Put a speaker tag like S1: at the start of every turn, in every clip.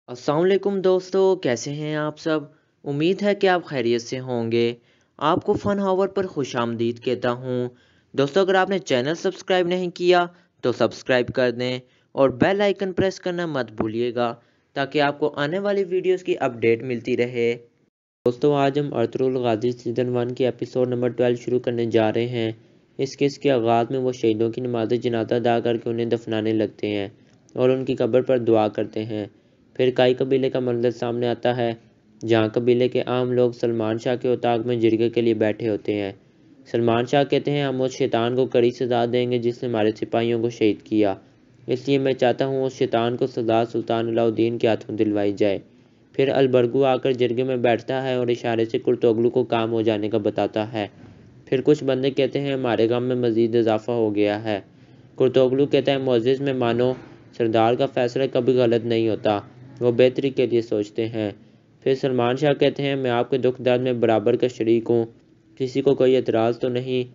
S1: अस्सलाम वालेकुम दोस्तों, कैसे हैं आप सब। उम्मीद है कि आप खैरियत से होंगे। आपको फ़न हावर पर खुशामदीद कहता हूँ। दोस्तों, अगर आपने चैनल सब्सक्राइब नहीं किया तो सब्सक्राइब कर दें और बेल आइकन प्रेस करना मत भूलिएगा ताकि आपको आने वाली वीडियोस की अपडेट मिलती रहे। दोस्तों, आज हम अर्तुगरुल गाजी सीज़न 1 की एपिसोड नंबर 12 शुरू करने जा रहे हैं। इस किस के आगाज़ में वो शहीदों की नमाज जनाजा अदा करके उन्हें दफनाने लगते हैं और उनकी कब्र पर दुआ करते हैं। फिर काई कबीले का मंजर सामने आता है, जहाँ कबीले के आम लोग सलमान शाह के उताक में जिरगे के लिए बैठे होते हैं। सलमान शाह कहते हैं, हम उस शैतान को कड़ी सज़ा देंगे जिसने हमारे सिपाहियों को शहीद किया, इसलिए मैं चाहता हूँ उस शैतान को सज़ा सुल्तान अलाउद्दीन के हाथों दिलवाई जाए। फिर अलबरगू आकर जिरगे में बैठता है और इशारे से कुर्तोगलू को काम हो जाने का बताता है। फिर कुछ बंदे कहते हैं, हमारे गम में मज़ीद इजाफा हो गया है। कुर्तोगलू कहता है, मुअज़्ज़िज़ में मानो, सरदार का फैसला कभी गलत नहीं होता, वो बेहतरी के लिए सोचते हैं। फिर सलमान शाह कहते हैं, मैं आपके दुख दर्द में बराबर का शरीक हूँ, किसी को कोई एतराज़ तो नहीं।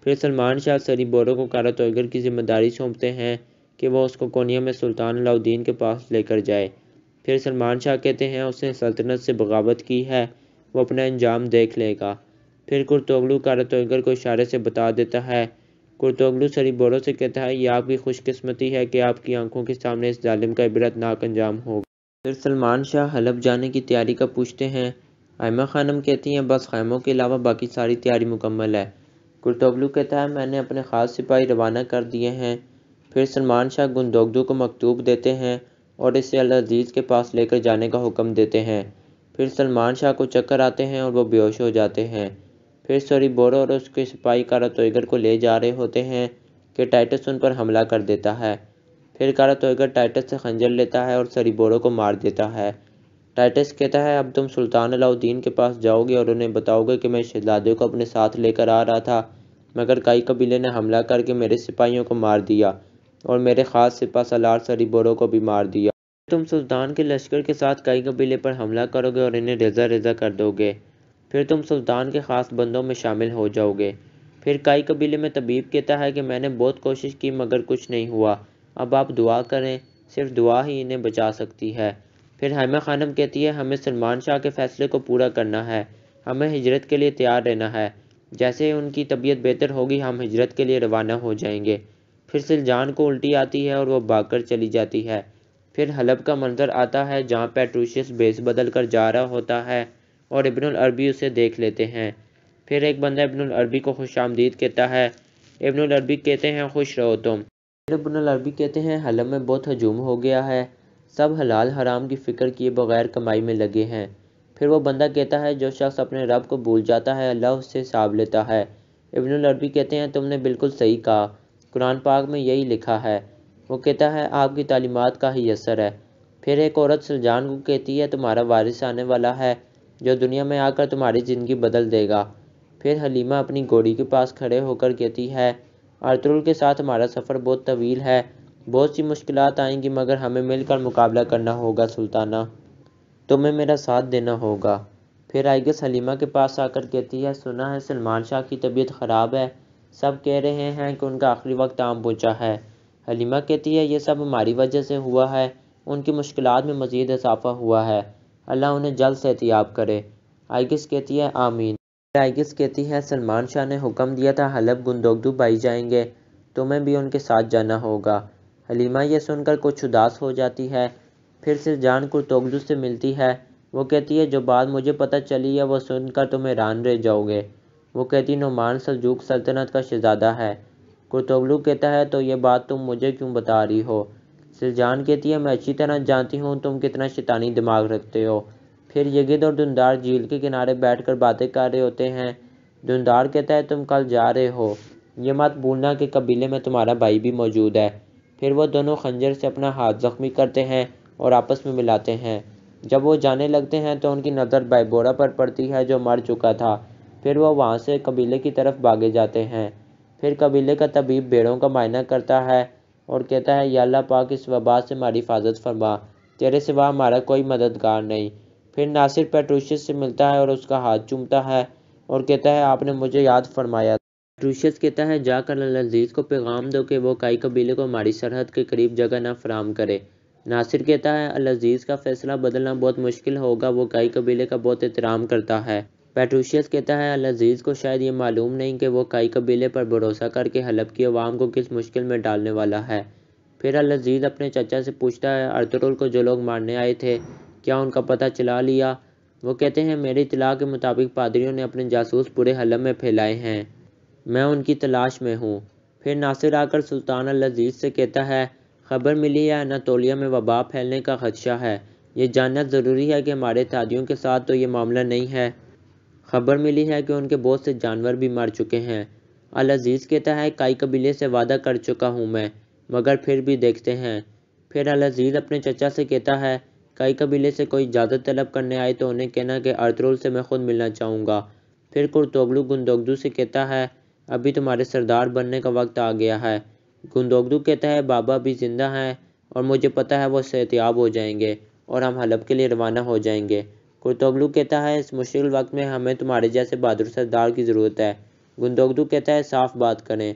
S1: फिर सलमान शाह सरी बोरो को कारा तोयगर की जिम्मेदारी सौंपते हैं कि वो उसको कोनिया में सुल्तान अलाउद्दीन के पास लेकर जाए। फिर सलमान शाह कहते हैं, उसने सल्तनत से बगावत की है, वो अपना अंजाम देख लेगा। फिर कुर्तोगलू कारा तोयगर को इशारे से बता देता है। कुर्तोगलू सरी बोरो से कहता है, ये आपकी खुशकिस्मती है कि आपकी आंखों के सामने इस जालिम का इबरतनाक अंजाम होगा। फिर सलमान शाह हलब जाने की तैयारी का पूछते हैं। आयमा खानम कहती हैं, बस खैमों के अलावा बाकी सारी तैयारी मुकम्मल है। कुर्तोगलू कहता है, मैंने अपने ख़ास सिपाही रवाना कर दिए हैं। फिर सलमान शाह गुंदोगदू को मकतूब देते हैं और इसे अल अज़ीज़ के पास लेकर जाने का हुक्म देते हैं। फिर सलमान शाह को चक्कर आते हैं और वो बेहोश हो जाते हैं। फिर सरी बोरो और उसके सिपाही कारा तोयगर को ले जा रहे होते हैं कि टाइटस उन पर हमला कर देता है। फिर कारा तोयगर टाइटस से खंजर लेता है और सरी बोरो को मार देता है। टाइटस कहता है, अब तुम सुल्तान अलाउद्दीन के पास जाओगे और उन्हें बताओगे कि मैं शहजादे को अपने साथ लेकर आ रहा था, मगर काई कबीले ने हमला करके मेरे सिपाहियों को मार दिया और मेरे ख़ास सिपा सलार सरी बोरो को भी मार दिया। तुम सुल्तान के लश्कर के साथ काई कबीले पर हमला करोगे और इन्हें रेज़ा रेज़ा कर दोगे। फिर तुम सुल्तान के ख़ास बंदों में शामिल हो जाओगे। फिर काई कबीले में तबीब कहता है कि मैंने बहुत कोशिश की मगर कुछ नहीं हुआ, अब आप दुआ करें, सिर्फ दुआ ही इन्हें बचा सकती है। फिर हैमा खानम कहती है, हमें सलमान शाह के फैसले को पूरा करना है, हमें हिजरत के लिए तैयार रहना है। जैसे ही उनकी तबीयत बेहतर होगी हम हिजरत के लिए रवाना हो जाएंगे। फिर सिलजान को उल्टी आती है और वो भागकर चली जाती है। फिर हलब का मंजर आता है, जहाँ पेट्रूशियस बेस बदल कर जा रहा होता है और इब्नुल अरबी उसे देख लेते हैं। फिर एक बंदा इब्नुल अरबी को खुशामदीद कहता है। इब्नुल अरबी कहते हैं, खुश रहो तुम। फिर इब्नुल अरबी कहते हैं, हलब में बहुत हजूम हो गया है, सब हलाल हराम की फ़िक्र किए बगैर कमाई में लगे हैं। फिर वो बंदा कहता है, जो शख्स अपने रब को भूल जाता है अल्लाह उससे हिसाब लेता है। इब्नुल अरबी कहते हैं, तुमने बिल्कुल सही कहा, कुरान पाक में यही लिखा है। वो कहता है, आपकी तालीमात का ही असर है। फिर एक औरत सुलजान को कहती है, तुम्हारा वारिस आने वाला है जो दुनिया में आकर तुम्हारी ज़िंदगी बदल देगा। फिर हलीमा अपनी घोड़ी के पास खड़े होकर कहती है, अर्तुगरुल के साथ हमारा सफ़र बहुत तवील है, बहुत सी मुश्किलात आएंगी मगर हमें मिलकर मुकाबला करना होगा सुल्ताना, तुम्हें मेरा साथ देना होगा। फिर आइगस हलीमा के पास आकर कहती है, सुना है सलमान शाह की तबीयत ख़राब है, सब कह रहे हैं कि उनका आखिरी वक्त आम पहुँचा है। हलीमा कहती है, ये सब हमारी वजह से हुआ है, उनकी मुश्किलात में मज़ीद इजाफा हुआ है, अल्लाह उन्हें जल्द से एहतियाब करे। आइगस कहती है, आमीन। आइगस कहती है, सलमान शाह ने हुक्म दिया था हलब गुंदोगदू भाई जाएंगे, तुम्हें भी उनके साथ जाना होगा। हलीमा ये सुनकर कुछ उदास हो जाती है। फिर सिलजान कुर्तोगलू से मिलती है। वो कहती है, जो बात मुझे पता चली है वो सुनकर तुम हैरान रह जाओगे। वो कहती, नुमान सल्जूक सल्तनत का शहजादा है। कुर्तोगलू कहता है, तो ये बात तुम मुझे क्यों बता रही हो। सिलजान कहती है, मैं अच्छी तरह जानती हूँ तुम कितना शैतानी दिमाग रखते हो। फिर यगिद और धुंधार झील के किनारे बैठकर बातें कर रहे होते हैं। धुंधार कहता है, तुम कल जा रहे हो, ये मत भूलना कि कबीले में तुम्हारा भाई भी मौजूद है। फिर वो दोनों खंजर से अपना हाथ जख्मी करते हैं और आपस में मिलाते हैं। जब वो जाने लगते हैं तो उनकी नज़र बैबोरा पर पड़ती है जो मर चुका था। फिर वो वहाँ से कबीले की तरफ भागे जाते हैं। फिर कबीले का तबीब भेड़ों का मायना करता है और कहता है, या अल्लाह पाक इस वबा से हमारी हिफाजत फरमा, तेरे सिवा हमारा कोई मददगार नहीं। फिर नासिर पेट्रूशियस से मिलता है और उसका हाथ चूमता है और कहता है, आपने मुझे याद फरमाया। पेट्रूशियस कहता है, जाकर अल अज़ीज़ को पैगाम दो कि वो काई कबीले को हमारी सरहद के करीब जगह न फराम करे। ناصر کہتا ہے العزیز کا فیصلہ بدلنا بہت مشکل ہوگا، وہ کائی قبیلے کا بہت احترام کرتا ہے۔ پیٹروشیس کہتا ہے العزیز کو شاید یہ معلوم نہیں کہ وہ کائی قبیلے پر بھروسہ کر کے حلب کی عوام کو کس مشکل میں ڈالنے والا ہے۔ پھر العزیز اپنے چچا سے پوچھتا ہے ارطغرل کو جو لوگ مارنے آئے تھے کیا ان کا پتہ چلا لیا؟ وہ کہتے ہیں میری اطلاع کے مطابق پادریوں نے اپنے جاسوس پورے حلب میں پھیلائے ہیں، میں ان کی تلاش میں ہوں۔ پھر ناصر آ کر سلطان العزیز سے کہتا ہے خبر ملی ہے اناطولیہ میں وبا پھیلنے کا خدشہ ہے، یہ جاننا ضروری ہے کہ ہمارے اتحادیوں کے ساتھ تو یہ معاملہ نہیں ہے، خبر ملی ہے کہ ان کے بہت سے جانور بھی مر چکے ہیں۔ العزیز کہتا ہے کائی قبیلے سے وعدہ کر چکا ہوں میں، مگر پھر بھی دیکھتے ہیں۔ پھر العزیز اپنے چچا سے کہتا ہے کائی قبیلے سے کوئی اجازت طلب کرنے آئے تو انہیں کہنا کہ ارطغرل سے میں خود ملنا چاہوں گا۔ پھر قرطغلو گندوگدو سے کہتا ہے ابھی تمہارے سردار بننے کا وقت آ گیا ہے۔ گندوگدو کہتا ہے بابا بھی زندہ ہیں اور مجھے پتہ ہے وہ صحتیاب ہو جائیں گے اور ہم حلب کے لیے روانہ ہو جائیں گے۔ قرطغلو کہتا ہے اس مشکل وقت میں ہمیں تمہارے جیسے بہادر سردار کی ضرورت ہے۔ گندوگدو کہتا ہے صاف بات کریں۔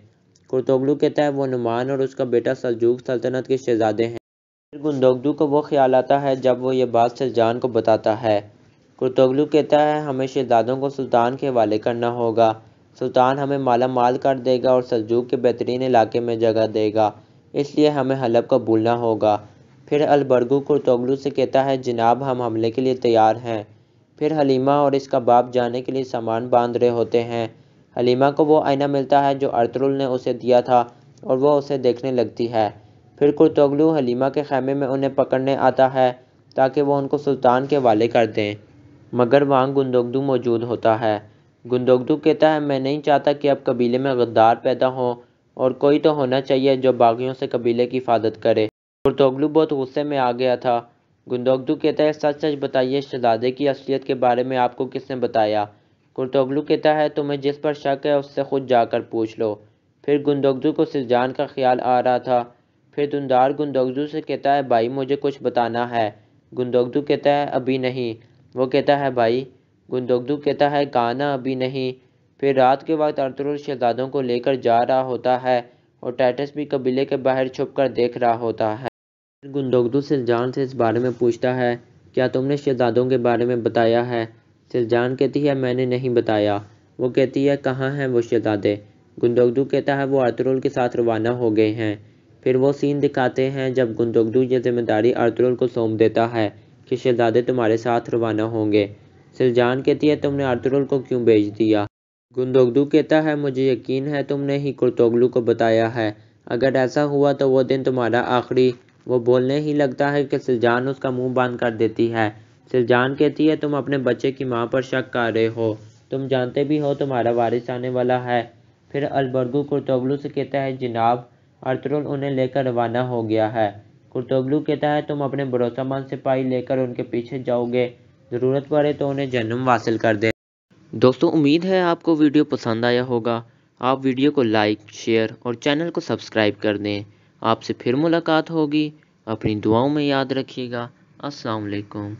S1: قرطغلو کہتا ہے وہ نعمان اور اس کا بیٹا سلجوق سلطنت کے شہزادے ہیں۔ پھر گندوگدو کو وہ خیال آتا ہے جب وہ یہ بات سلجان کو بتاتا ہے۔ قرطغلو کہتا ہے ہمیں شہزادوں کو سلطان کے حوالے کرنا ہوگا، سلطان ہمیں مالا مال کر دے گا اور سلجوق کے بہترین علاقے میں جگہ دے گا، اس لیے ہمیں حلب کو بھولنا ہوگا۔ پھر البرگو قرطغلو سے کہتا ہے جناب ہم حملے کے لیے تیار ہیں۔ پھر حلیمہ اور اس کا باپ جانے کے لیے سامان باندھ رہے ہوتے ہیں۔ حلیمہ کو وہ آئینہ ملتا ہے جو ارطغرل نے اسے دیا تھا اور وہ اسے دیکھنے لگتی ہے۔ پھر قرطغلو حلیمہ کے خیمے میں انہیں پکڑنے آتا ہے تاکہ وہ ان کو سلطان کے حوالے کر دیں، مگر وہاں گندوگدو موجود ہوتا ہے۔ گندوگدو کہتا ہے میں نہیں چاہتا کہ اب قبیلے میں غدار پیدا ہوں اور کوئی تو ہونا چاہیے جو باغیوں سے قبیلے کی حفاظت کرے۔ قرطغلو بہت غصے میں آ گیا تھا۔ گندوگدو کہتا ہے سچ سچ بتائیے شہزادے کی اصلیت کے بارے میں آپ کو کس نے بتایا؟ قرطغلو کہتا ہے تمہیں جس پر شک ہے اس سے خود جا کر پوچھ لو۔ پھر گندوگدو کو سلجان کا خیال آ رہا تھا۔ پھر دندار گندوگدو سے کہتا ہے بھائی مجھے کچھ بتانا ہے۔ گندوگدو کہتا ہے ابھی نہیں۔ وہ کہتا ہے بھائی؟ گندوگدو کہتا ہے کہا نا ابھی نہیں۔ پھر رات کے وقت ارطغرل شہزادوں کو لے کر جا رہا ہوتا ہے اور ٹائٹس بھی قبیلے کے باہر چھپ کر دیکھ رہا ہوتا ہے۔ پھر گندوگدو سلجان سے اس بارے میں پوچھتا ہے کیا تم نے شہزادوں کے بارے میں بتایا ہے؟ سلجان کہتی ہے میں نے نہیں بتایا۔ وہ کہتی ہے کہاں ہیں وہ شہزادے؟ گندوگدو کہتا ہے وہ ارطغرل کے ساتھ روانہ ہو گئے ہیں۔ پھر وہ سین دکھاتے ہیں جب گندوگدو یہ ذمہ داری ارطغرل کو سونپ دیتا ہے کہ شہزادے تمہارے ساتھ روانہ ہوں گے۔ سلجان کہتی ہے تم نے ارطغرل کو کیوں بھیج دیا؟ گندوگدو کہتا ہے مجھے یقین ہے تم نے ہی قرطغلو کو بتایا ہے، اگر ایسا ہوا تو وہ دن تمہارا آخری۔ وہ بولنے ہی لگتا ہے کہ سلجان اس کا منہ بند کر دیتی ہے۔ سلجان کہتی ہے تم اپنے بچے کی ماں پر شک کر رہے ہو، تم جانتے بھی ہو تمہارا وارث آنے والا ہے۔ پھر البرگو قرطغلو سے کہتا ہے جناب ارطغرل انہیں لے کر روانہ ہو گیا ہے۔ قرطغلو کہتا ہے تم اپنے بھروسہ مند سپاہی لے کر ان کے پیچھے جاؤ گے، ضرورت پڑے تو انہیں جہنم واصل کر دے۔ دوستو امید ہے آپ کو ویڈیو پسند آیا ہوگا۔ آپ ویڈیو کو لائک، شیئر اور چینل کو سبسکرائب کر دیں۔ آپ سے پھر ملاقات ہوگی، اپنی دعاؤں میں یاد رکھیے گا۔ السلام علیکم۔